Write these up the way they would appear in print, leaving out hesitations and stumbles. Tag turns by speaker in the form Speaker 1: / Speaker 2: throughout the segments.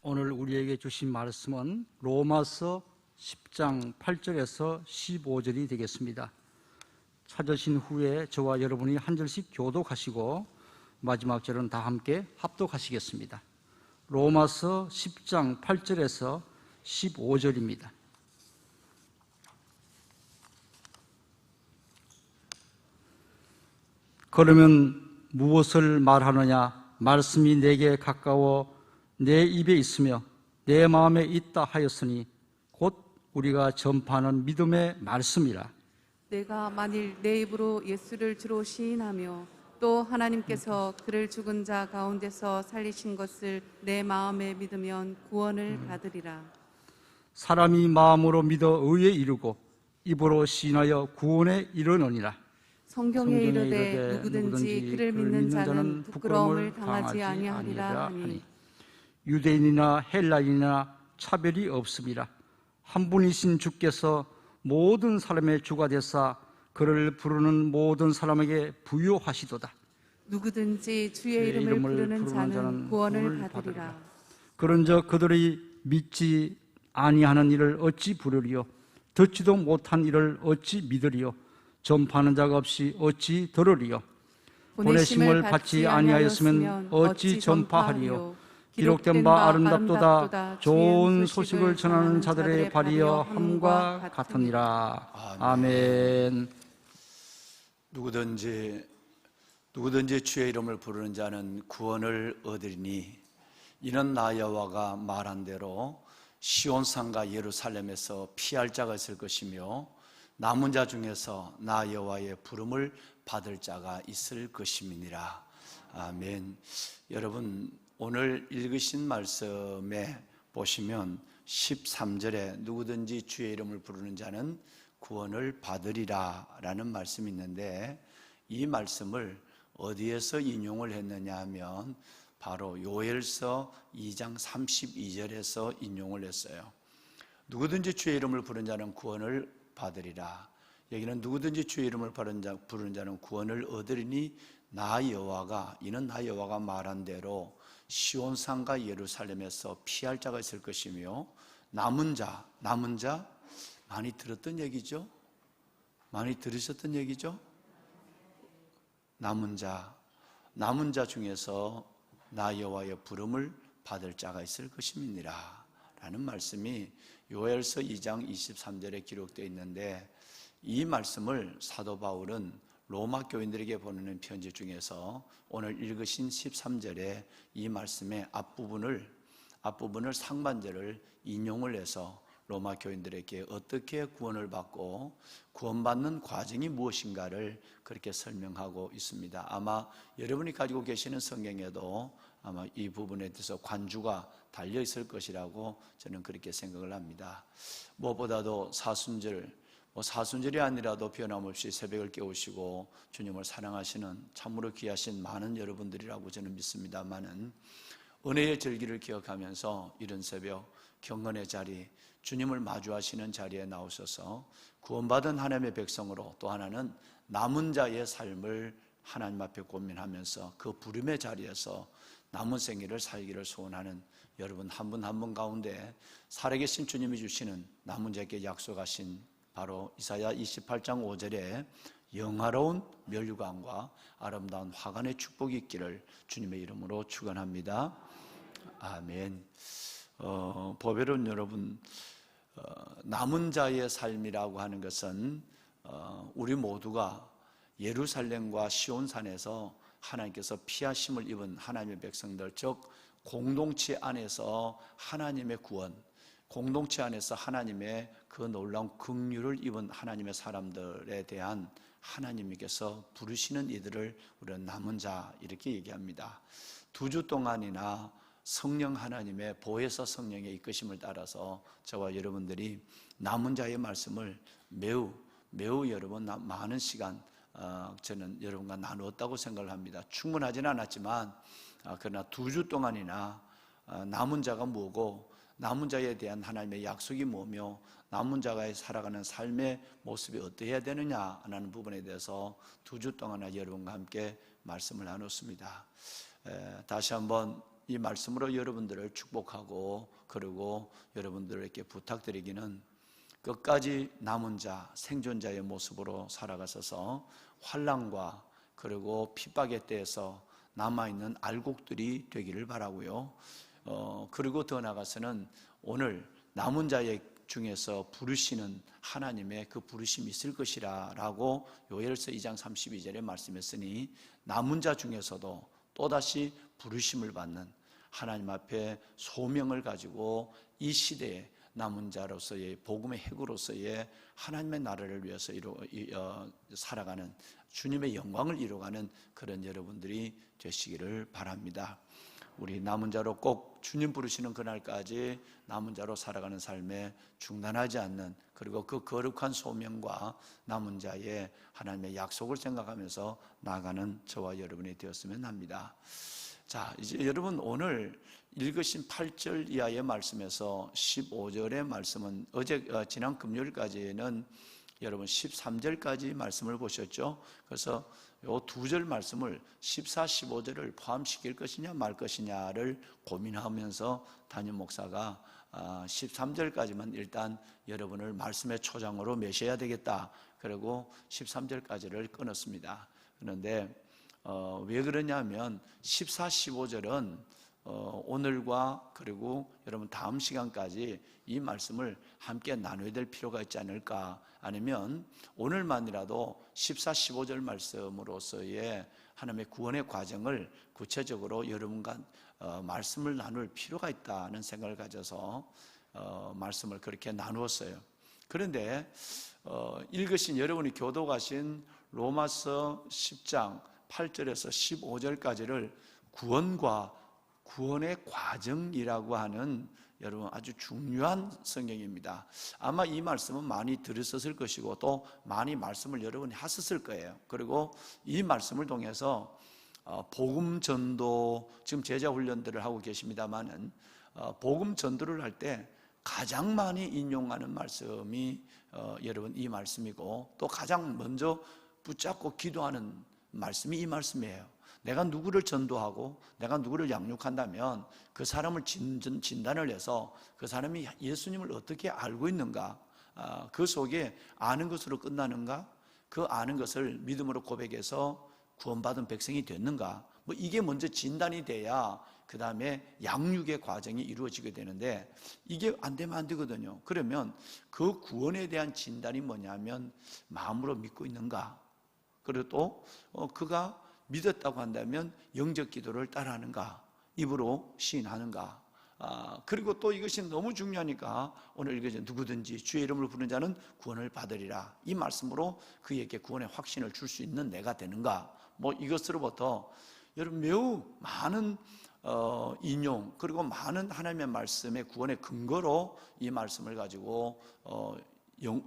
Speaker 1: 오늘 우리에게 주신 말씀은 로마서 10장 8절에서 15절이 되겠습니다. 찾으신 후에 저와 여러분이 한 절씩 교독하시고 마지막 절은 다 함께 합독하시겠습니다. 로마서 10장 8절에서 15절입니다. 그러면 무엇을 말하느냐? 말씀이 내게 가까워 내 입에 있으며 내 마음에 있다 하였으니 곧 우리가 전파하는 믿음의 말씀이라.
Speaker 2: 내가 만일 내 입으로 예수를 주로 시인하며 또 하나님께서 그를 죽은 자 가운데서 살리신 것을 내 마음에 믿으면 구원을 받으리라.
Speaker 1: 사람이 마음으로 믿어 의에 이르고 입으로 시인하여 구원에 이르느니라.
Speaker 2: 성경에 이르되 누구든지 그를 믿는 자는 부끄러움을 당하지 아니하리라 하니
Speaker 1: 유대인이나 헬라인이나 차별이 없음이라. 한 분이신 주께서 모든 사람의 주가 되사 그를 부르는 모든 사람에게 부요하시도다.
Speaker 2: 누구든지 주의 이름을 부르는 자는 구원을 받으리라.
Speaker 1: 그런즉 그들이 믿지 아니하는 일을 어찌 부르리요? 듣지도 못한 일을 어찌 믿으리요? 전파하는 자가 없이 어찌 들으리요? 보내심을 받지 아니하였으면 어찌 전파하리요? 기록된 바 아름답도다. 좋은 소식을 전하는 자들의 발이여 함과 같으니라. 아멘.
Speaker 3: 누구든지 주의 이름을 부르는 자는 구원을 얻으리니 이는 나 여호와가 말한 대로 시온산과 예루살렘에서 피할 자가 있을 것이며 남은 자 중에서 나 여호와의 부름을 받을 자가 있을 것임이니라. 아멘. 여러분, 오늘 읽으신 말씀에 보시면 13절에 누구든지 주의 이름을 부르는 자는 구원을 받으리라 라는 말씀이 있는데, 이 말씀을 어디에서 인용을 했느냐 하면 바로 요엘서 2장 32절에서 인용을 했어요. 누구든지 주의 이름을 부르는 자는 구원을 받으리라. 여기는 누구든지 주의 이름을 부르는 자는 구원을 얻으리니 나 여호와가, 이는 나 여호와가 말한 대로 시온산과 예루살렘에서 피할 자가 있을 것이며 남은 자 많이 들었던 얘기죠? 많이 들으셨던 얘기죠? 남은 자 중에서 나 여호와의 부름을 받을 자가 있을 것임이니라 라는 말씀이 요엘서 2장 23절에 기록되어 있는데, 이 말씀을 사도 바울은 로마 교인들에게 보내는 편지 중에서 오늘 읽으신 13절에 이 말씀의 앞부분을 상반절을 인용을 해서 로마 교인들에게 어떻게 구원을 받고 구원받는 과정이 무엇인가를 그렇게 설명하고 있습니다. 아마 여러분이 가지고 계시는 성경에도 아마 이 부분에 대해서 관주가 달려 있을 것이라고 저는 그렇게 생각을 합니다. 무엇보다도 사순절이 아니라도 변함없이 새벽을 깨우시고 주님을 사랑하시는 참으로 귀하신 많은 여러분들이라고 저는 믿습니다만은, 은혜의 절기를 기억하면서 이른 새벽 경건의 자리, 주님을 마주하시는 자리에 나오셔서 구원받은 하나님의 백성으로, 또 하나는 남은 자의 삶을 하나님 앞에 고민하면서 그 부름의 자리에서 남은 생애를 살기를 소원하는 여러분 한 분 한 분 가운데 살아계신 주님이 주시는 남은 자에게 약속하신 바로 이사야 28장 5절에 영화로운 멸류관과 아름다운 화관의 축복이 있기를 주님의 이름으로 축원합니다. 아멘. 보배로운 여러분, 남은 자의 삶이라고 하는 것은 우리 모두가 예루살렘과 시온산에서 하나님께서 피하심을 입은 하나님의 백성들, 즉 공동체 안에서 하나님의 구원, 공동체 안에서 하나님의 그 놀라운 긍휼을 입은 하나님의 사람들에 대한 하나님께서 부르시는 이들을 우리는 남은 자 이렇게 얘기합니다. 2주 동안이나 성령 하나님의 보혜사 성령의 이끄심을 따라서 저와 여러분들이 남은 자의 말씀을 매우 여러분 많은 시간 저는 여러분과 나누었다고 생각을 합니다. 충분하지는 않았지만 그러나 2주 동안이나 남은 자가 뭐고, 남은 자에 대한 하나님의 약속이 뭐며, 남은 자가 살아가는 삶의 모습이 어떠해야 되느냐라는 부분에 대해서 2주 동안이나 여러분과 함께 말씀을 나눴습니다. 다시 한번 이 말씀으로 여러분들을 축복하고 그리고 여러분들에게 부탁드리기는 끝까지 남은 자, 생존자의 모습으로 살아가셔서 환난과 그리고 핍박에 대해서 남아있는 알곡들이 되기를 바라고요. 그리고 더 나아가서는 오늘 남은 자의 중에서 부르시는 하나님의 그 부르심이 있을 것이라 라고 요엘서 2장 32절에 말씀했으니 남은 자 중에서도 또다시 부르심을 받는 하나님 앞에 소명을 가지고 이 시대에 남은 자로서의 복음의 핵으로서의 하나님의 나라를 위해서 살아가는 주님의 영광을 이루어가는 그런 여러분들이 되시기를 바랍니다. 우리 남은 자로 꼭 주님 부르시는 그날까지 남은 자로 살아가는 삶에 중단하지 않는, 그리고 그 거룩한 소명과 남은 자의 하나님의 약속을 생각하면서 나아가는 저와 여러분이 되었으면 합니다. 자, 이제 여러분 오늘 읽으신 8절 이하의 말씀에서 15절의 말씀은 지난 금요일까지는 여러분 13절까지 말씀을 보셨죠. 그래서 요 두 절 말씀을 14, 15절을 포함시킬 것이냐 말 것이냐를 고민하면서 담임 목사가 13절까지만 일단 여러분을 말씀의 초장으로 메셔야 되겠다, 그리고 13절까지를 끊었습니다. 그런데 왜 그러냐면 14, 15절은 오늘과 그리고 여러분 다음 시간까지 이 말씀을 함께 나눠야 될 필요가 있지 않을까, 아니면 오늘만이라도 14, 15절 말씀으로서의 하나님의 구원의 과정을 구체적으로 여러분과 말씀을 나눌 필요가 있다는 생각을 가져서 말씀을 그렇게 나누었어요. 그런데 읽으신 여러분이 교도가신 로마서 10장 8절에서 15절까지를 구원과 구원의 과정이라고 하는 여러분 아주 중요한 성경입니다. 아마 이 말씀은 많이 들으셨을 것이고 또 많이 말씀을 여러분이 하셨을 거예요. 그리고 이 말씀을 통해서 복음 전도, 지금 제자 훈련들을 하고 계십니다만은 복음 전도를 할 때 가장 많이 인용하는 말씀이 여러분 이 말씀이고, 또 가장 먼저 붙잡고 기도하는 말씀이 이 말씀이에요. 내가 누구를 전도하고 내가 누구를 양육한다면 그 사람을 진단을 해서 그 사람이 예수님을 어떻게 알고 있는가, 그 속에 아는 것으로 끝나는가, 그 아는 것을 믿음으로 고백해서 구원받은 백성이 됐는가, 뭐 이게 먼저 진단이 돼야 그 다음에 양육의 과정이 이루어지게 되는데, 이게 안 되면 안 되거든요. 그러면 그 구원에 대한 진단이 뭐냐면 마음으로 믿고 있는가, 그리고 또 그가 믿었다고 한다면 영적 기도를 따라하는가, 입으로 시인하는가, 그리고 또 이것이 너무 중요하니까 오늘 읽어진 누구든지 주의 이름을 부르는 자는 구원을 받으리라, 이 말씀으로 그에게 구원의 확신을 줄 수 있는 내가 되는가, 뭐 이것으로부터 여러분 매우 많은 인용, 그리고 많은 하나님의 말씀의 구원의 근거로 이 말씀을 가지고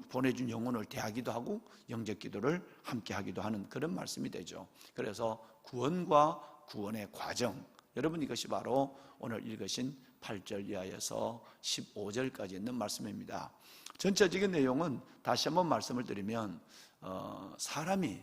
Speaker 3: 보내준 영혼을 대하기도 하고 영적 기도를 함께 하기도 하는 그런 말씀이 되죠. 그래서 구원과 구원의 과정, 여러분 이것이 바로 오늘 읽으신 8절 이하에서 15절까지 있는 말씀입니다. 전체적인 내용은 다시 한번 말씀을 드리면 사람이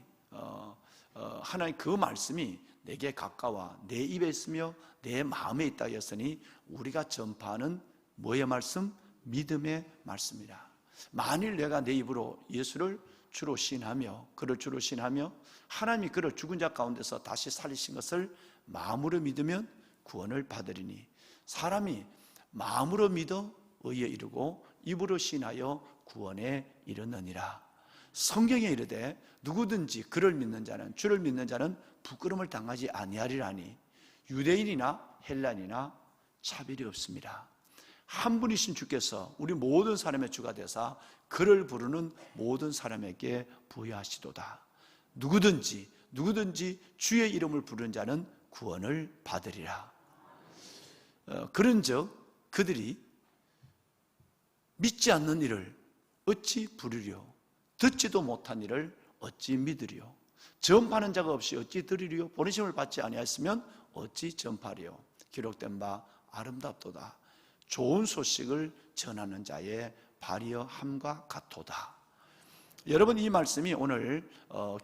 Speaker 3: 하나님 그 말씀이 내게 가까워 내 입에 있으며 내 마음에 있다 했으니 우리가 전파하는 뭐의 말씀? 믿음의 말씀이라. 만일 내가 내 입으로 예수를 주로 시인하며 그를 주로 시인하며 하나님이 그를 죽은 자 가운데서 다시 살리신 것을 마음으로 믿으면 구원을 받으리니, 사람이 마음으로 믿어 의에 이르고 입으로 시인하여 구원에 이르느니라. 성경에 이르되 누구든지 그를 믿는 자는, 주를 믿는 자는 부끄러움을 당하지 아니하리라니 유대인이나 헬라인이나 차별이 없습니다. 한 분이신 주께서 우리 모든 사람의 주가 되사 그를 부르는 모든 사람에게 부여하시도다. 누구든지 주의 이름을 부르는 자는 구원을 받으리라. 그런즉 그들이 믿지 않는 이를 어찌 부르리요? 듣지도 못한 이를 어찌 믿으리요? 전파하는 자가 없이 어찌 들으리요? 보내심을 받지 아니하였으면 어찌 전파리요? 기록된 바 아름답도다. 좋은 소식을 전하는 자의 발이여 함과 같도다. 여러분 이 말씀이 오늘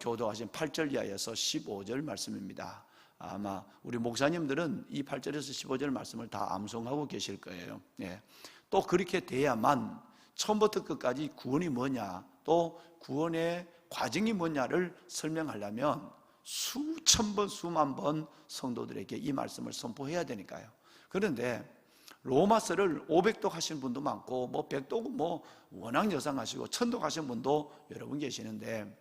Speaker 3: 교도하신 8절 이하에서 15절 말씀입니다. 아마 우리 목사님들은 이 8절에서 15절 말씀을 다 암송하고 계실 거예요. 예. 또 그렇게 돼야만 처음부터 끝까지 구원이 뭐냐, 또 구원의 과정이 뭐냐를 설명하려면 수천 번, 수만 번 성도들에게 이 말씀을 선포해야 되니까요. 그런데 로마서를 500독 하신 분도 많고, 100독은 워낙 여상하시고 1000독 하신 분도 여러분 계시는데,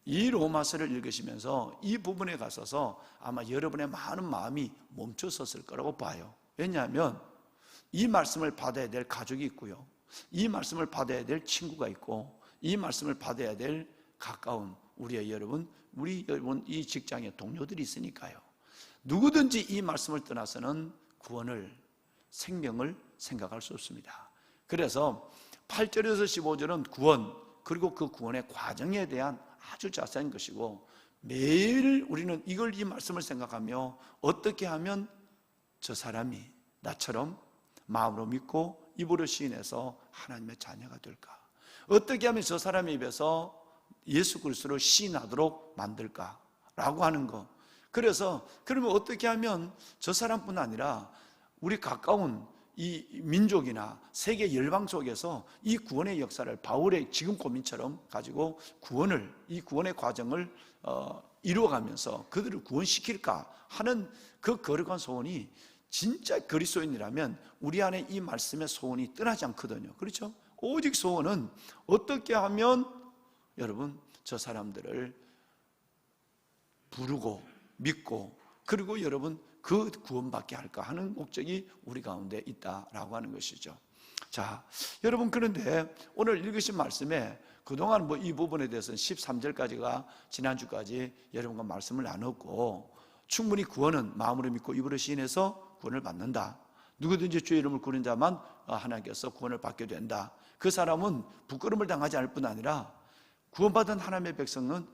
Speaker 3: 이 로마서를 읽으시면서 이 부분에 가서서 아마 여러분의 많은 마음이 멈춰섰을 거라고 봐요. 왜냐하면 이 말씀을 받아야 될 가족이 있고요, 이 말씀을 받아야 될 친구가 있고, 이 말씀을 받아야 될 가까운 우리 여러분 이 직장의 동료들이 있으니까요. 누구든지 이 말씀을 떠나서는 구원을, 생명을 생각할 수 없습니다. 그래서 8절에서 15절은 구원, 그리고 그 구원의 과정에 대한 아주 자세한 것이고, 매일 우리는 이 말씀을 생각하며 어떻게 하면 저 사람이 나처럼 마음으로 믿고 입으로 시인해서 하나님의 자녀가 될까? 어떻게 하면 저 사람의 입에서 예수 그리스도를 시인하도록 만들까라고 하는 거. 그래서 그러면 어떻게 하면 저 사람뿐 아니라 우리 가까운 이 민족이나 세계 열방 속에서 이 구원의 역사를 바울의 지금 고민처럼 가지고 이 구원의 과정을 이루어가면서 그들을 구원시킬까 하는 그 거룩한 소원이, 진짜 그리스도인이라면 우리 안에 이 말씀의 소원이 떠나지 않거든요. 그렇죠? 오직 소원은 어떻게 하면 여러분 저 사람들을 부르고 믿고, 그리고 여러분 그 구원받게 할까 하는 목적이 우리 가운데 있다라고 하는 것이죠. 자, 여러분, 그런데 오늘 읽으신 말씀에 그동안 이 부분에 대해서는 13절까지가 지난주까지 여러분과 말씀을 나눴고, 충분히 구원은 마음으로 믿고 입으로 시인해서 구원을 받는다. 누구든지 주의 이름을 부르는 자만 하나님께서 구원을 받게 된다. 그 사람은 부끄러움을 당하지 않을 뿐 아니라 구원받은 하나님의 백성은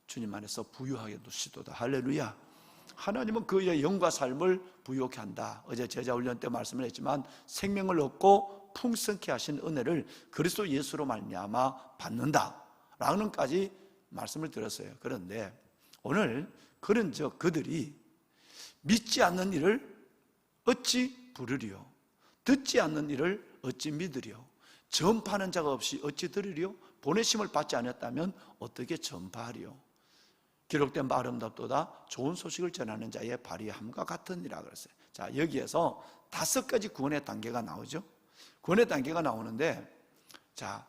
Speaker 3: 주님 안에서 부유하게 두시도다. 할렐루야. 하나님은 그의 영과 삶을 부유하게 한다. 어제 제자훈련 때 말씀을 했지만 생명을 얻고 풍성케 하신 은혜를 그리스도 예수로 말미암아 받는다 라는까지 말씀을 드렸어요. 그런데 오늘 그들이 믿지 않는 일을 어찌 부르리요? 듣지 않는 일을 어찌 믿으리요? 전파하는 자가 없이 어찌 들으리요? 보내심을 받지 않았다면 어떻게 전파하리요? 기록된 바 아름답도다 좋은 소식을 전하는 자의 발이함과 같으니라 그랬어요. 자, 여기에서 5가지 구원의 단계가 나오죠. 구원의 단계가 나오는데, 자,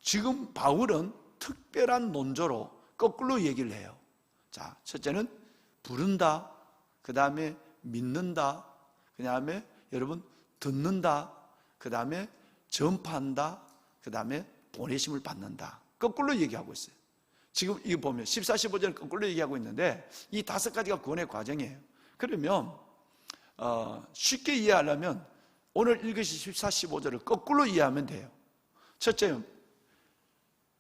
Speaker 3: 지금 바울은 특별한 논조로 거꾸로 얘기를 해요. 자, 첫째는 부른다, 그 다음에 믿는다, 그 다음에 여러분 듣는다, 그 다음에 전파한다, 그 다음에 보내심을 받는다. 거꾸로 얘기하고 있어요. 지금 이거 보면 14, 15절 거꾸로 얘기하고 있는데 이 5가지가 구원의 과정이에요. 그러면 쉽게 이해하려면 오늘 읽으신 14, 15절을 거꾸로 이해하면 돼요. 첫째,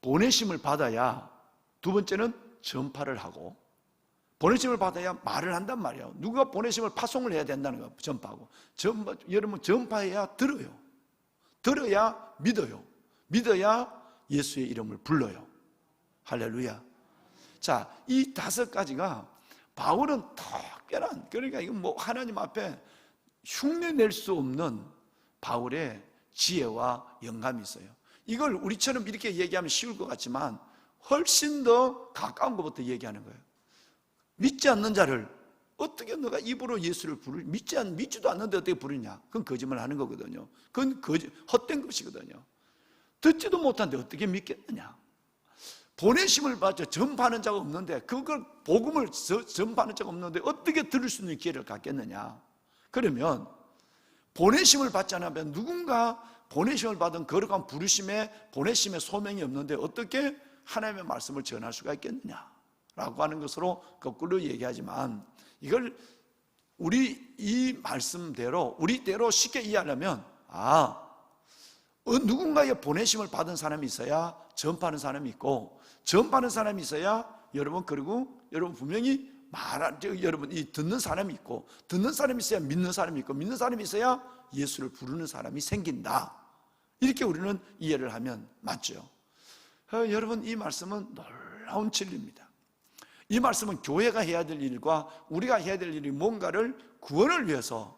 Speaker 3: 보내심을 받아야, 두 번째는 전파를 하고, 보내심을 받아야 말을 한단 말이에요. 누가 보내심을 파송을 해야 된다는 거예요. 전파하고. 여러분 전파해야 들어요. 들어야 믿어요. 믿어야 예수의 이름을 불러요. 할렐루야. 자, 이 5가지가 바울은 특별한, 그러니까 이건 하나님 앞에 흉내낼 수 없는 바울의 지혜와 영감이 있어요. 이걸 우리처럼 이렇게 얘기하면 쉬울 것 같지만 훨씬 더 가까운 것부터 얘기하는 거예요. 믿지 않는 자를 어떻게 너가 입으로 예수를 믿지도 않는데 어떻게 부르냐? 그건 거짓말 하는 거거든요. 그건 헛된 것이거든요. 듣지도 못하는데 어떻게 믿겠느냐? 보내심을 받아 전파하는 자가 없는데, 그걸 복음을 전파하는 자가 없는데 어떻게 들을 수 있는 기회를 갖겠느냐? 그러면 보내심을 받지 않으면 누군가 보내심을 받은 거룩한 부르심에 보내심의 소명이 없는데 어떻게 하나님의 말씀을 전할 수가 있겠느냐? 라고 하는 것으로 거꾸로 얘기하지만, 이걸 이 말씀대로 우리대로 쉽게 이해하려면 누군가의 보내심을 받은 사람이 있어야 전파하는 사람이 있고, 전파하는 사람이 있어야 그리고 여러분 분명히 여러분 이 듣는 사람이 있고, 듣는 사람이 있어야 믿는 사람이 있고, 믿는 사람이 있어야 예수를 부르는 사람이 생긴다. 이렇게 우리는 이해를 하면 맞죠. 여러분, 이 말씀은 놀라운 진리입니다. 이 말씀은 교회가 해야 될 일과 우리가 해야 될 일이 뭔가를 구원을 위해서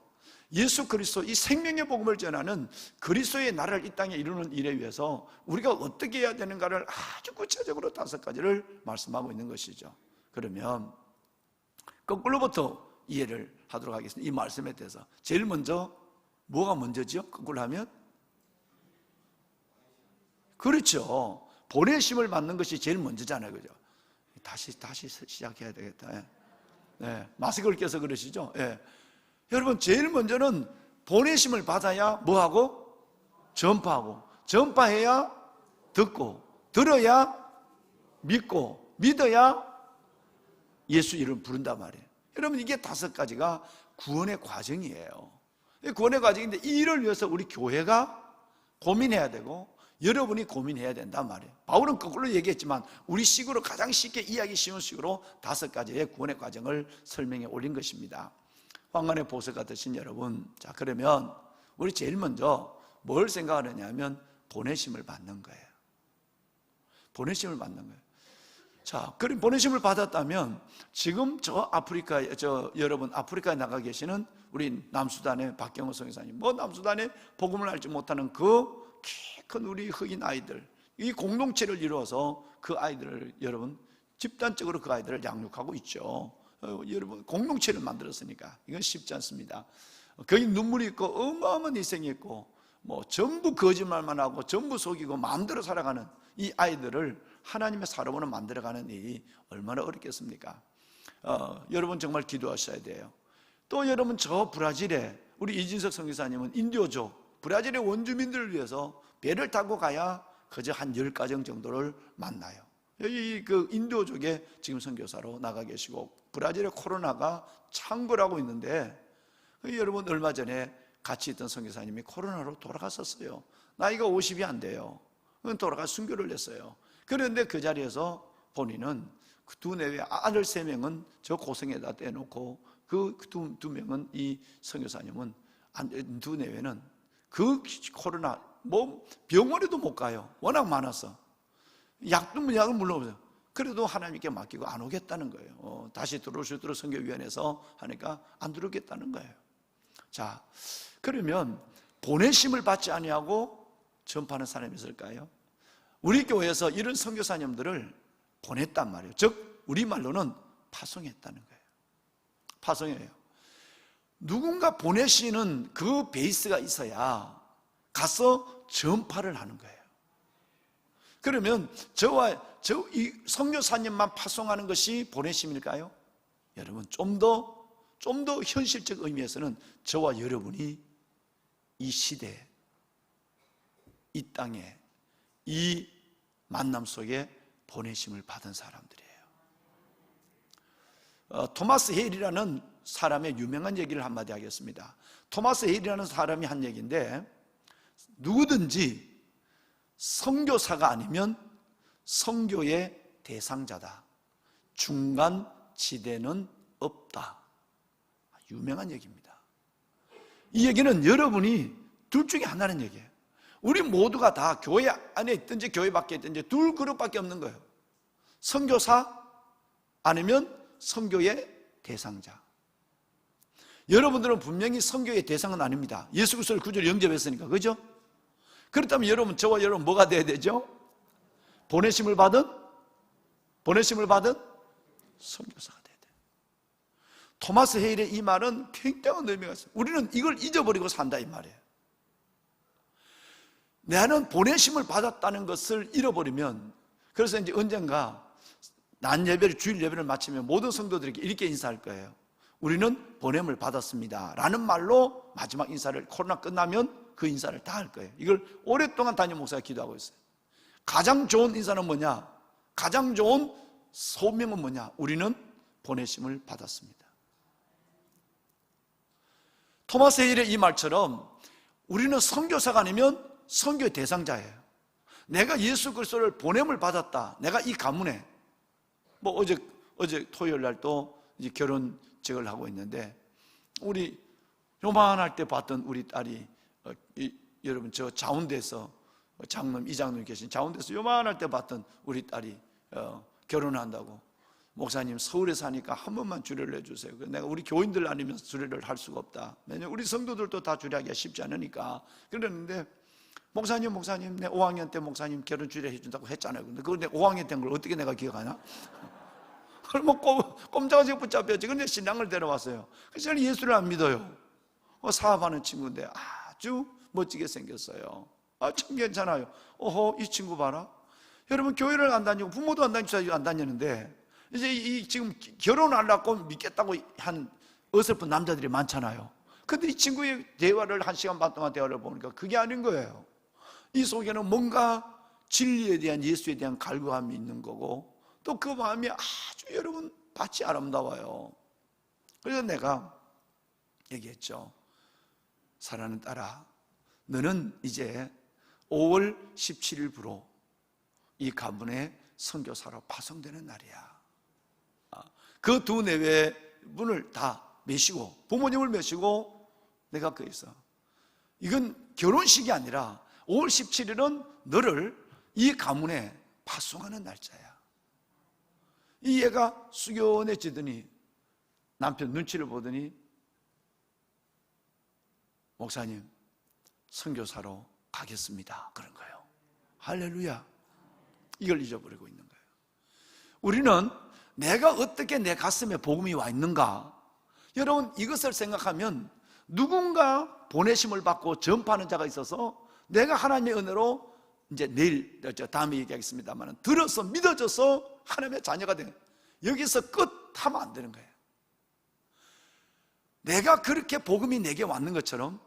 Speaker 3: 예수 그리스도 이 생명의 복음을 전하는 그리스도의 나라를 이 땅에 이루는 일에 위해서 우리가 어떻게 해야 되는가를 아주 구체적으로 5가지를 말씀하고 있는 것이죠. 그러면 거꾸로부터 이해를 하도록 하겠습니다. 이 말씀에 대해서 제일 먼저 뭐가 먼저지요? 거꾸로 하면 그렇죠. 보내심을 받는 것이 제일 먼저잖아요. 그죠? 다시 시작해야 되겠다. 예. 네, 마스크를 껴서 그러시죠? 예. 여러분, 제일 먼저는 보내심을 받아야 뭐하고? 전파하고, 전파해야 듣고, 들어야 믿고, 믿어야 예수 이름 부른단 말이에요. 여러분, 이게 5가지가 구원의 과정이에요. 구원의 과정인데 이 일을 위해서 우리 교회가 고민해야 되고 여러분이 고민해야 된단 말이에요. 바울은 거꾸로 얘기했지만 우리 식으로 가장 쉽게 이해하기 쉬운 식으로 5가지의 구원의 과정을 설명해 올린 것입니다. 황간의 보석가 되신 여러분, 자, 그러면 우리 제일 먼저 뭘 생각하느냐 하면 보내심을 받는 거예요. 보내심을 받는 거예요. 자, 그럼 보내심을 받았다면 지금 여러분 아프리카에 나가 계시는 우리 남수단의 박경호 선교사님, 남수단에 복음을 알지 못하는 그 키 큰 우리 흑인 아이들, 이 공동체를 이루어서 그 아이들을 여러분 집단적으로 그 아이들을 양육하고 있죠. 여러분 공동체를 만들었으니까 이건 쉽지 않습니다. 거기 눈물이 있고 어마어마한 희생이 있고 전부 거짓말만 하고 전부 속이고 마음대로 살아가는 이 아이들을 하나님의 사람으로 만들어가는 일이 얼마나 어렵겠습니까? 여러분 정말 기도하셔야 돼요. 또 여러분 저 브라질에 우리 이진석 선교사님은 인도족 브라질의 원주민들을 위해서 배를 타고 가야 그저 한 10가정 정도를 만나요. 여기 그 인도족의 지금 선교사로 나가 계시고 브라질의 코로나가 창궐하고 있는데 여러분 얼마 전에 같이 있던 선교사님이 코로나로 돌아갔었어요. 나이가 50이 안 돼요. 돌아가 순교를 했어요. 그런데 그 자리에서 본인은 그 두 내외 아들 3명은 저 고성에다 떼놓고 그 두 명은 이 선교사님은 두 내외는 그 코로나 병원에도 못 가요. 워낙 많아서 약을 물러보세요. 그래도 하나님께 맡기고 안 오겠다는 거예요. 다시 들어올 수 있도록 선교위원회에서 하니까 안 들어오겠다는 거예요. 자, 그러면 보내심을 받지 아니하고 전파하는 사람이 있을까요? 우리 교회에서 이런 선교사님들을 보냈단 말이에요. 즉 우리말로는 파송했다는 거예요. 파송이에요. 누군가 보내시는 그 베이스가 있어야 가서 전파를 하는 거예요. 그러면 이 선교사님만 파송하는 것이 보내심일까요? 여러분 좀 더 현실적 의미에서는 저와 여러분이 이 시대에 이 땅에 이 만남 속에 보내심을 받은 사람들이에요. 토마스 헤일이라는 사람의 유명한 얘기를 한마디 하겠습니다. 토마스 헤일이라는 사람이 한 얘기인데 누구든지 선교사가 아니면 선교의 대상자다. 중간 지대는 없다. 유명한 얘기입니다. 이 얘기는 여러분이 둘 중에 하나는 얘기예요. 우리 모두가 다 교회 안에 있든지 교회 밖에 있든지 둘 그룹밖에 없는 거예요. 선교사 아니면 선교의 대상자. 여러분들은 분명히 선교의 대상은 아닙니다. 예수 그리스도를 구주로 영접했으니까, 그죠? 그렇다면 여러분, 저와 여러분 뭐가 돼야 되죠? 보내심을 받은 선교사가 돼야 돼요. 토마스 헤일의 이 말은 굉장한 의미가 있어요. 우리는 이걸 잊어버리고 산다 이 말이에요. 나는 보내심을 받았다는 것을 잃어버리면, 그래서 이제 언젠가 난 예배를, 주일 예배를 마치면 모든 성도들에게 이렇게 인사할 거예요. 우리는 보냄을 받았습니다 라는 말로 마지막 인사를, 코로나 끝나면 그 인사를 다 할 거예요. 이걸 오랫동안 담임 목사가 기도하고 있어요. 가장 좋은 인사는 뭐냐? 가장 좋은 소명은 뭐냐? 우리는 보내심을 받았습니다. 토마스 헤일의 이 말처럼 우리는 선교사가 아니면 선교의 대상자예요. 내가 예수 그리스도를 보냄을 받았다. 내가 이 가문에 어제 토요일 날 또 이제 결혼식을 하고 있는데 우리 요만할 때 봤던 우리 딸이 여러분 저 자운대에서 장로님 이장로님 계신 자운대에서 요만할 때 봤던 우리 딸이 결혼한다고 목사님 서울에 사니까 한 번만 주례를 해주세요. 내가 우리 교인들 아니면 주례를 할 수가 없다. 왜냐면 우리 성도들도 다 주례하기가 쉽지 않으니까. 그랬는데 목사님 내 5학년 때 목사님 결혼 주례 해준다고 했잖아요. 근데 그걸 내가 5학년 때인 걸 어떻게 내가 기억하냐? 그걸 뭐 꼼짝없이 붙잡혔지. 근데 신랑을 데려왔어요. 그래서 저는 예수를 안 믿어요. 사업하는 친구인데 아주 멋지게 생겼어요. 참 괜찮아요. 이 친구 봐라. 여러분 교회를 안 다니고 부모도 안 다니고 안 다니는데 이제 지금 결혼하려고 믿겠다고 한 어설픈 남자들이 많잖아요. 근데 이 친구의 대화를 1시간 반 동안 대화를 보니까 그게 아닌 거예요. 이 속에는 뭔가 진리에 대한, 예수에 대한 갈구함이 있는 거고, 또 그 마음이 아주 여러분 밭이 아름다워요. 그래서 내가 얘기했죠. 사랑하는 딸아, 너는 이제 5월 17일부로 이 가문의 선교사로 파송되는 날이야. 그 두 내외 분을 다 메시고, 부모님을 메시고, 내가 거기서 이건 결혼식이 아니라 5월 17일은 너를 이 가문에 파송하는 날짜야. 이 얘가 숙연해지더니 남편 눈치를 보더니 목사님 선교사로 가겠습니다 그런 거예요. 할렐루야. 이걸 잊어버리고 있는 거예요. 우리는 내가 어떻게 내 가슴에 복음이 와 있는가, 여러분 이것을 생각하면 누군가 보내심을 받고 전파하는 자가 있어서 내가 하나님의 은혜로 이제 내일 다음에 얘기하겠습니다만 들어서 믿어져서 하나님의 자녀가 되는, 여기서 끝하면 안 되는 거예요. 내가 그렇게 복음이 내게 왔는 것처럼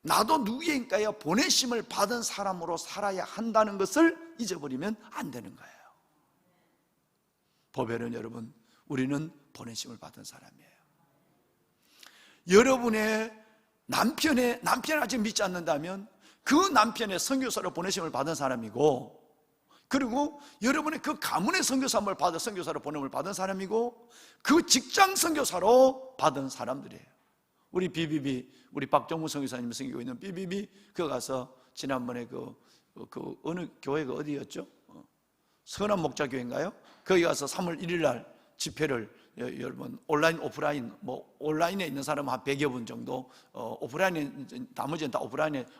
Speaker 3: 나도 누구인가에 보내심을 받은 사람으로 살아야 한다는 것을 잊어버리면 안 되는 거예요. 보배는 여러분, 우리는 보내심을 받은 사람이에요. 여러분의 남편이 아직 믿지 않는다면 그 남편의 선교사로 보내심을 받은 사람이고, 그리고 여러분의 그 가문의 선교사를 받은, 선교사로 보냄을 받은 사람이고, 그 직장 선교사로 받은 사람들이에요. 우리 BBB, 우리 박정무 선교사님이 섬기고 있는 BBB, 그 가서 지난번에 그 어느 교회가 어디였죠? 선한 목자교회인가요? 거기 가서 3월 1일 날 집회를, 여러분 온라인 오프라인, 뭐 온라인에 있는 사람은 한 100여 분 정도, 오프라인에, 나머지는 다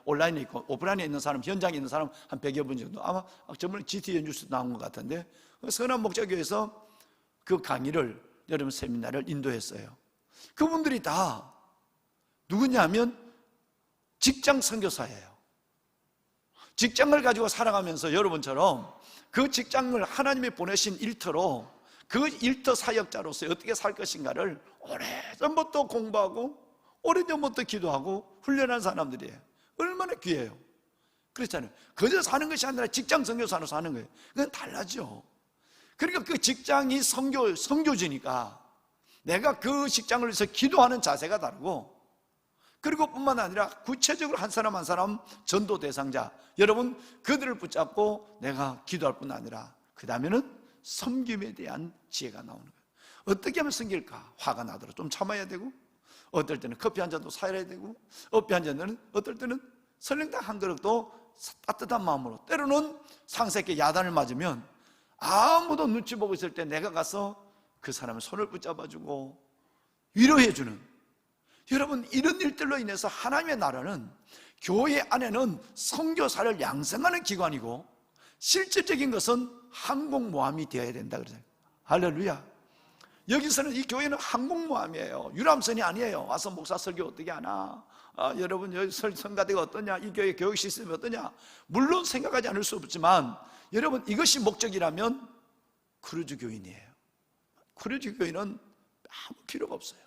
Speaker 3: 온라인에 있고, 오프라인에 있는 사람, 현장에 있는 사람 한 100여 분 정도, 아마 저번에 GT 뉴스 나온 것 같은데, 선한 목자교회에서 그 강의를, 여러분 세미나를 인도했어요. 그분들이 다 누구냐면 직장 선교사예요. 직장을 가지고 살아가면서 여러분처럼 그 직장을 하나님이 보내신 일터로, 그 일터 사역자로서 어떻게 살 것인가를 오래전부터 공부하고 오래전부터 기도하고 훈련한 사람들이에요. 얼마나 귀해요. 그렇잖아요. 그저 사는 것이 아니라 직장 선교사로 사는 거예요. 그건 달라져. 그러니까 그 직장이 선교지니까 내가 그 직장을 위해서 기도하는 자세가 다르고, 그리고 뿐만 아니라 구체적으로 한 사람 한 사람 전도 대상자, 여러분 그들을 붙잡고 내가 기도할 뿐 아니라 그 다음에는 섬김에 대한 지혜가 나오는 거예요. 어떻게 하면 섬길까? 화가 나더라도 좀 참아야 되고, 어떨 때는 커피 한 잔도 사야 되고, 어떨 때는 설렁탕 한 그릇도 따뜻한 마음으로, 때로는 상세께 야단을 맞으면 아무도 눈치 보고 있을 때 내가 가서 그 사람의 손을 붙잡아주고 위로해주는, 여러분 이런 일들로 인해서 하나님의 나라는, 교회 안에는 선교사를 양성하는 기관이고 실질적인 것은 항공모함이 되어야 된다 그러잖아요. 할렐루야. 여기서는 이 교회는 항공모함이에요. 유람선이 아니에요. 와서 목사 설교 어떻게 하나, 여러분 여기 성가대가 어떠냐, 이 교회 교육 시스템이 어떠냐, 물론 생각하지 않을 수 없지만 여러분 이것이 목적이라면 크루즈 교인이에요. 크루즈 교인은 아무 필요가 없어요.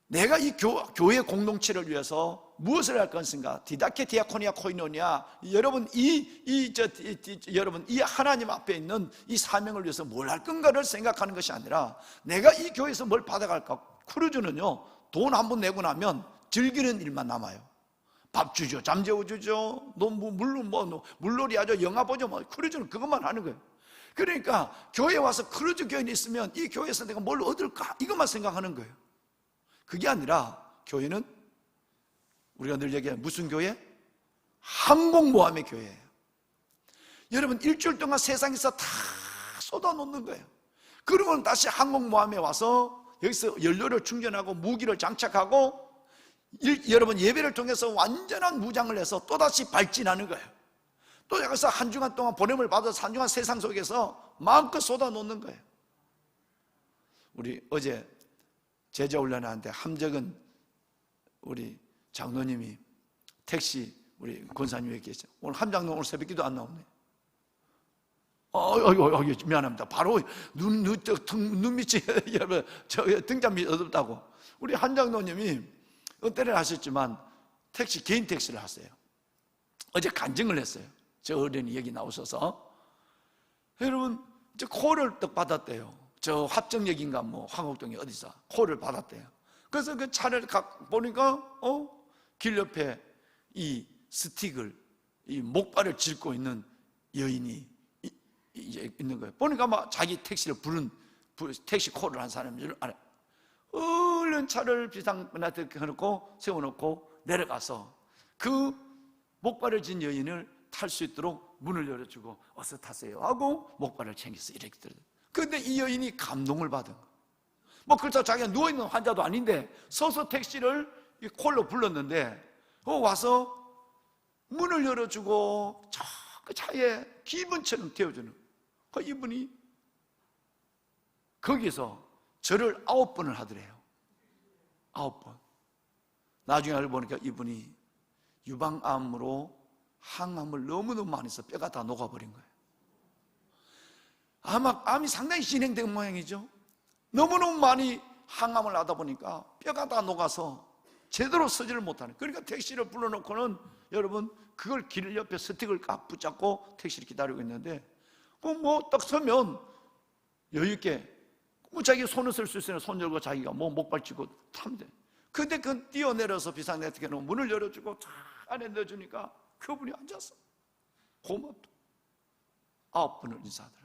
Speaker 3: 내가 이 교회 공동체를 위해서 무엇을 할 것인가? 디다케 디아코니아 코이노니아. 여러분 여러분 이 하나님 앞에 있는 이 사명을 위해서 뭘 할 건가를 생각하는 것이 아니라 내가 이 교회에서 뭘 받아갈까? 크루즈는요, 돈 한 번 내고 나면 즐기는 일만 남아요. 밥 주죠, 잠재워 주죠, 물놀이 하죠, 영화 보죠. 크루즈는 그것만 하는 거예요. 그러니까 교회에 와서 크루즈 교인이 있으면 이 교회에서 내가 뭘 얻을까? 이것만 생각하는 거예요. 그게 아니라 교회는 우리가 늘 얘기하는 무슨 교회? 항공모함의 교회예요. 여러분 일주일 동안 세상에서 다 쏟아놓는 거예요. 그러면 다시 항공모함에 와서 여기서 연료를 충전하고 무기를 장착하고 여러분 예배를 통해서 완전한 무장을 해서 또다시 발진하는 거예요. 또 여기서 한 주간 동안 보냄을 받아서 한 주간 세상 속에서 마음껏 쏟아놓는 거예요. 우리 어제 제자 훈련하는데 함적은 우리 장로님이 택시 우리 권사님이 계시죠. 오늘 함장로 오늘 새벽기도 안 나오네. 미안합니다. 바로 눈밑이 여러분 저 등잔밑이 어둡다고. 우리 한장로님이 은퇴를 하셨지만 택시 개인 택시를 하세요. 어제 간증을 했어요. 저 어른이 여기 나오셔서 여러분 저 콜을 딱 받았대요. 저 합정역인가 뭐 황곡동에 어디서 콜을 받았대요. 그래서 그 차를 보니까 길 옆에 이 스틱을 이 목발을 짚고 있는 여인이 이제 있는 거예요. 보니까 막 자기 택시를 부른 택시 콜을 한 사람인 줄 알아요. 얼른 차를 비상문한테 해놓고 세워놓고 내려가서 그 목발을 진 여인을 탈 수 있도록 문을 열어주고 어서 타세요 하고 목발을 챙겨서 이렇게 들어요. 그런데 이 여인이 감동을 받은 거예요. 뭐 그렇다고 자기가 누워있는 환자도 아닌데 서서 택시를 콜로 불렀는데 와서 문을 열어주고 그 차에 기분처럼 태워주는 그 이분이 거기서 절을 9번을 하더래요. 9번. 나중에 알고 보니까 이분이 유방암으로 항암을 너무너무 많이 해서 뼈가 다 녹아버린 거예요. 아마 암이 상당히 진행된 모양이죠. 너무너무 많이 항암을 하다 보니까 뼈가 다 녹아서 제대로 서지를 못하는. 그러니까 택시를 불러놓고는 여러분 그걸 길 옆에 스틱을 꽉 붙잡고 택시를 기다리고 있는데 뭐 딱 서면 여유있게 뭐 자기 손을 쓸 수 있으면 손 열고 자기가 뭐 목발 쥐고 타면 돼. 근데 그건 뛰어내려서 비상대책에 놓은 문을 열어주고 다 안에 넣어주니까 그분이 앉았어. 고맙다. 9번을 인사하더라.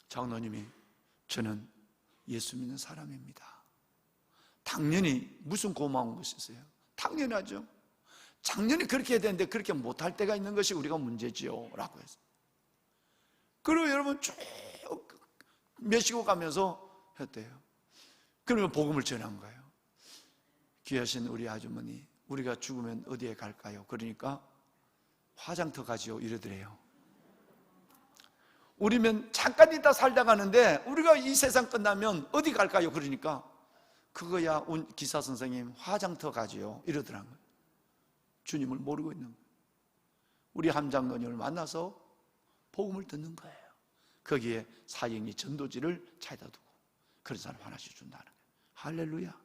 Speaker 3: 장로님이 저는 예수 믿는 사람입니다. 당연히 무슨 고마운 것이 있어요? 당연하죠. 작년에 그렇게 해야 되는데 그렇게 못할 때가 있는 것이 우리가 문제지요 라고 했어요. 그리고 여러분 쭉 메시고 가면서 했대요. 그러면 복음을 전한 거예요. 귀하신 우리 아주머니, 우리가 죽으면 어디에 갈까요? 그러니까 화장터 가지요 이러더래요. 우리면 잠깐 있다 살다 가는데 우리가 이 세상 끝나면 어디 갈까요? 그러니까 그거야 기사 선생님 화장터 가지요 이러더라고요. 주님을 모르고 있는 거예요. 우리 함장로님을 만나서 복음을 듣는 거예요. 거기에 사형리 전도지를 차에다 두고 그런 사람 하나씩 준다는 거예요. 할렐루야.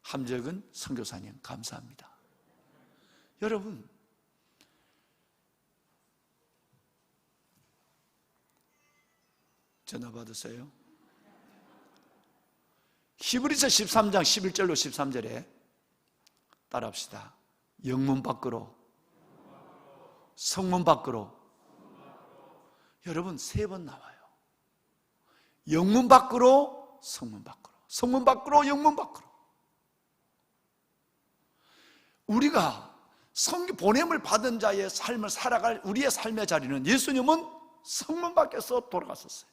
Speaker 3: 함적은 선교사님 감사합니다. 여러분 전화 받으세요. 히브리서 13장 11절로 13절에 따라합시다. 영문 밖으로 성문 밖으로 여러분 3번 나와요. 영문 밖으로 성문 밖으로 성문 밖으로 영문 밖으로. 우리가 성교 보냄을 받은 자의 삶을 살아갈 우리의 삶의 자리는 예수님은 성문 밖에서 돌아갔었어요.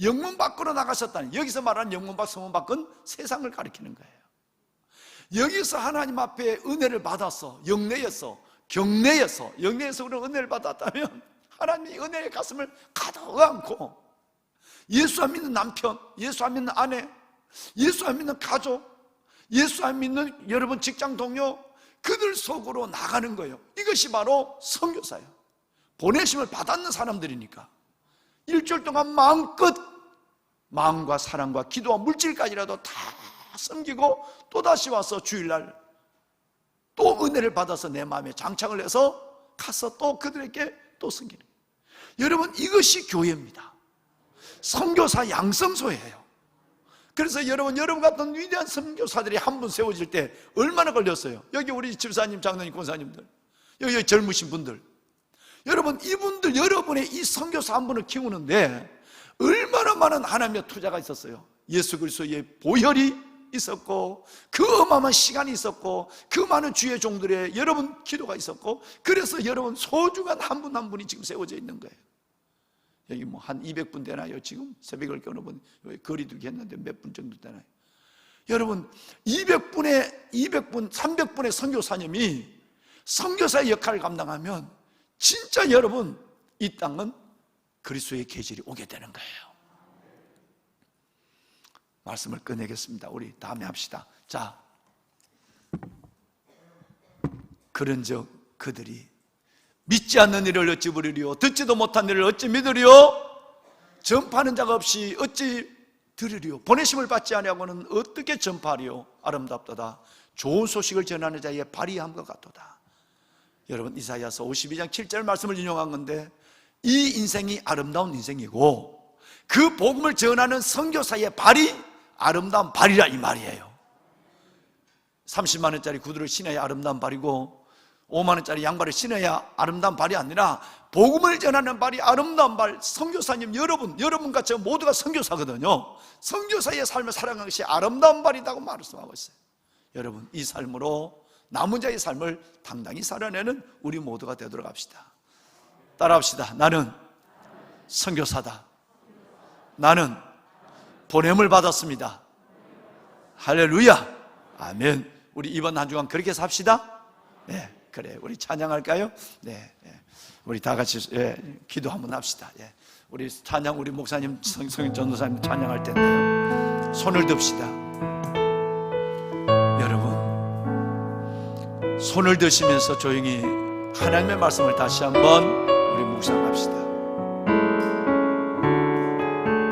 Speaker 3: 영문 밖으로 나가셨다니 여기서 말하는 영문 밖 성문 밖은 세상을 가리키는 거예요. 여기서 하나님 앞에 은혜를 받아서 영내에서 경내에서 영내에서 그런 은혜를 받았다면 하나님이 은혜의 가슴을 가득 안고 예수 안 믿는 남편, 예수 안 믿는 아내, 예수 안 믿는 가족, 예수 안 믿는 여러분 직장 동료 그들 속으로 나가는 거예요. 이것이 바로 선교사예요. 보내심을 받았는 사람들이니까 일주일 동안 마음껏 마음과 사랑과 기도와 물질까지라도 다 섬기고 또다시 와서 주일날 또 은혜를 받아서 내 마음에 장착을 해서 가서 또 그들에게 또 섬기는 거예요. 여러분 이것이 교회입니다. 선교사 양성소예요. 그래서 여러분 같은 위대한 선교사들이 한 분 세워질 때 얼마나 걸렸어요? 여기 우리 집사님, 장로님, 권사님들, 여기 젊으신 분들, 여러분 이분들 여러분의 이 선교사 한 분을 키우는데 얼마나 많은 하나님의 투자가 있었어요. 예수 그리스도의 보혈이 있었고 그 어마어마한 시간이 있었고 그 많은 주의 종들의 여러분 기도가 있었고 그래서 여러분 소중한 한 분 한 분이 지금 세워져 있는 거예요. 여기 뭐 한 200분 되나요? 지금 새벽을 끊어본 거리두기 했는데 몇 분 정도 되나요? 여러분 200분, 300분의 선교사님이 선교사의 역할을 감당하면 진짜 여러분 이 땅은 그리스도의 계절이 오게 되는 거예요. 말씀을 끝내겠습니다. 우리 다음에 합시다. 자, 그런즉 그들이 믿지 않는 이를 어찌 부르리요? 듣지도 못한 이를 어찌 믿으리요? 전파하는 자가 없이 어찌 들으리요? 보내심을 받지 아니하고는 어떻게 전파하리요? 아름답도다. 좋은 소식을 전하는 자의 발이함과 같도다. 여러분 이사야서 52장 7절 말씀을 인용한 건데 이 인생이 아름다운 인생이고 그 복음을 전하는 선교사의 발이 아름다운 발이라 이 말이에요. 30만 원짜리 구두를 신어야 아름다운 발이고 5만 원짜리 양발을 신어야 아름다운 발이 아니라 복음을 전하는 발이 아름다운 발. 선교사님 여러분과 저 모두가 선교사거든요. 선교사의 삶을 살아가는 것이 아름다운 발이라고 말씀하고 있어요. 여러분 이 삶으로 남은 자의 삶을 당당히 살아내는 우리 모두가 되도록 합시다. 따라합시다. 나는 선교사다. 나는 보냄을 받았습니다. 할렐루야. 아멘. 우리 이번 한 주간 그렇게 삽시다. 네, 그래. 우리 찬양할까요? 네, 네. 우리 다 같이 기도 한번 합시다. 우리 찬양, 우리 목사님, 성인 전도사님 찬양할 텐데요. 손을 듭시다. 여러분, 손을 드시면서 조용히 하나님의 말씀을 다시 한번 우리 묵상합시다.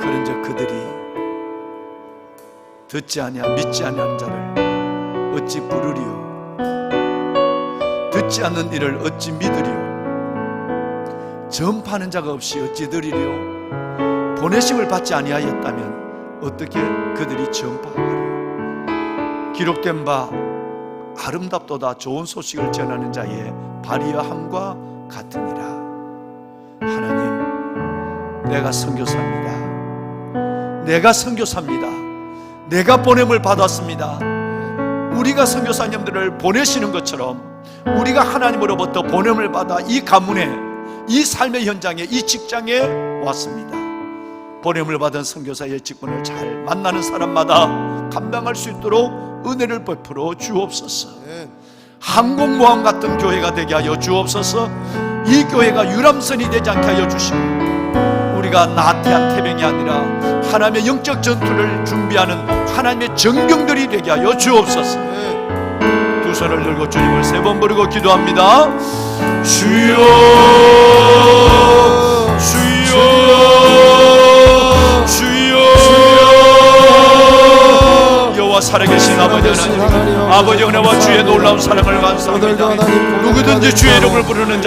Speaker 3: 그런즉 그들이 듣지 아니하 믿지 아니하는 자를 어찌 부르리요? 듣지 않는 이를 어찌 믿으리요? 전파하는 자가 없이 어찌 들으리요? 보내심을 받지 아니하였다면 어떻게 그들이 전파하리요? 기록된 바 아름답도다. 좋은 소식을 전하는 자의 발이함과 같으니라. 하나님, 내가 선교사입니다. 내가 선교사입니다. 내가 보냄을 받았습니다. 우리가 선교사님들을 보내시는 것처럼 우리가 하나님으로부터 보냄을 받아 이 가문에, 이 삶의 현장에, 이 직장에 왔습니다. 보냄을 받은 선교사의 직분을 잘 만나는 사람마다 감당할 수 있도록 은혜를 베풀어 주옵소서. 항공모함 같은 교회가 되게 하여 주옵소서. 이 교회가 유람선이 되지 않게 하여 주시고 우리가 나태한 태병이 아니라 하나님의 영적 전투를 준비하는 하나님의 정병들이 되게 하여 주옵소서. 두 손을 들고 주님을 세 번 부르고 기도합니다. 주여, 주여, 주여. 여호와 살아계신 아버지 하나님, 아버지 은혜와 주의 놀라운 사랑을 감사합니다. 누구든지 주의 이름을 부르는 자